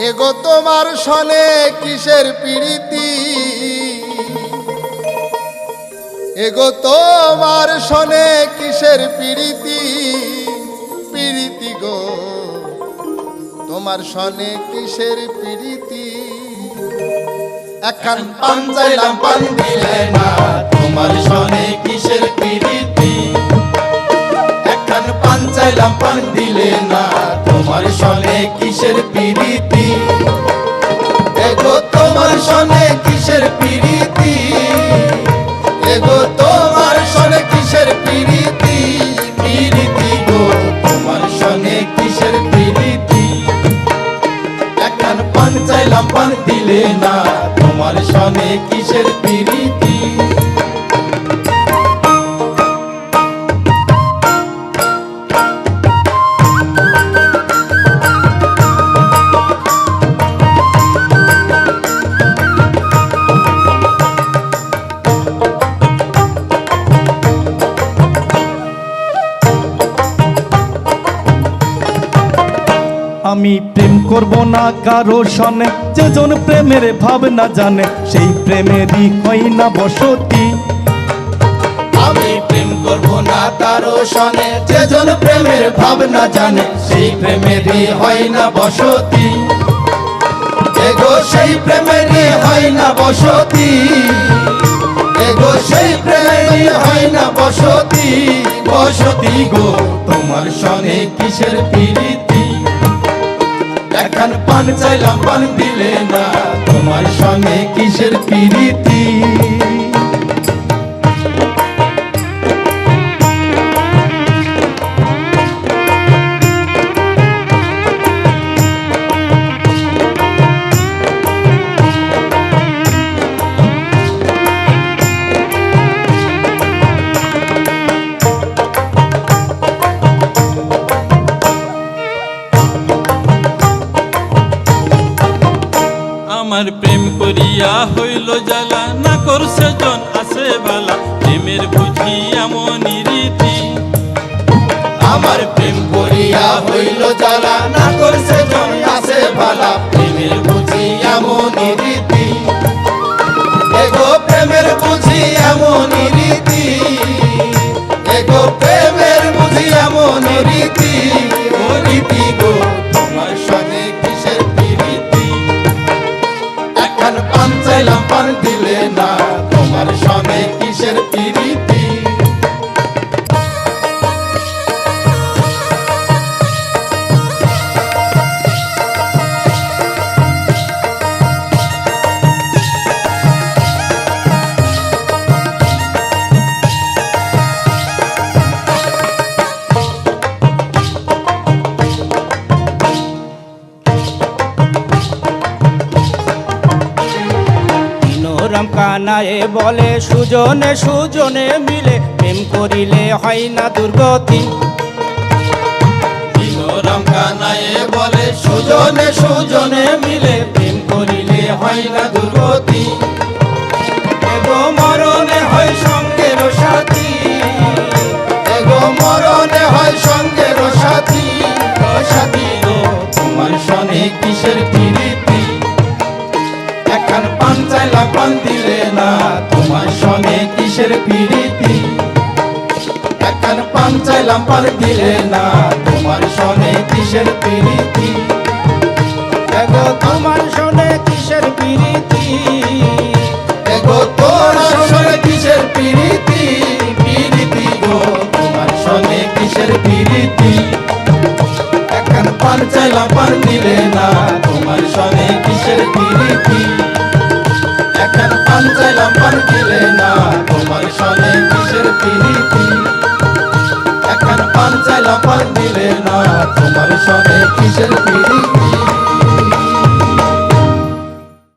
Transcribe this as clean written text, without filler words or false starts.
এগো তোমার সনে কিসের প্রীতি, এগো তোমার সনে কিসের প্রীতি, প্রীতি গো তোমার সনে কিসের প্রীতি। এখন পান চাইলাম পান দিলে না, তোমার সনে কিসের প্রীতি। এখন পান চাইলাম পান দিলে না, তোমার সনে কিসের প্রীতি। এগো তোমার সনে কিসের প্রীতি, এগো তোমার সনে কিসের প্রীতি, প্রীতি গো তোমার সনে কিসের প্রীতি। এখন পান চাইলাম পান দিলে না, তোমার সনে কিসের প্রীতি। আমি প্রেম করব না কারো সনে, যেজন প্রেমের ভাবনা জানে সেই প্রেমেরই হয় না বসতি। আমি প্রেম করব না কারো সনে, যেজন প্রেমের ভাবনা জানে সেই প্রেমেরই হয় না বসতি। এগো সেই প্রেমেরই হয় না বসতি, এগো সেই প্রেমেরই হয় না বসতি। বসতি গো তোমার সনে কিসের প্রীতি। এখন পান চাইলাম পান দিলে না, তোমার সনে কিসের প্রীতি। আমার প্রেম করিয়া হইল জ্বালা, না করছে জন আছে বালা, প্রেমের বুঝি এমনই রীতি। আমার প্রেম করিয়া হইল জ্বালা, না করছে জন আছে বালা, প্রেমের বুঝি এমনই রীতি। এগো প্রেমের বুঝি এমনই রীতি, এগো প্রেমের বুঝি এমনই রীতি। ও রীতি গো তোমার সনে কিসের প্রীতি। এখন পান চাইলাম পান দিলে না, তোমার সনে কিসের প্রীতি। রাম কানায়ে বলে সুজনে সুজনে মিলে প্রেম করিলে হয় না দুর্গতি। রাম কানায়ে বলে সুজনে সুজনে মিলে প্রেম করিলে হয় না দুর্গতি। এগো মরণে হয় সঙ্গের সাথী, এগো মরণে হয় সঙ্গের সাথী। ও সাথী গো তোমার সনে কিসের প্রীতি। এখন পান চাইলাম পান দিলে না, তোমার সনে কিসের প্রীতি। এখন পান চাইলাম পান দিলে না, তোমার সনে কিসের প্রীতি। এগো তোমার সনে কিসের প্রীতি, এগো তোমার সনে কিসের প্রীতি, প্রীতি গো তোমার সনে কিসের প্রীতি। এখন পান চাইলাম পান দিলে না, তোমার সনে কিসের প্রীতি।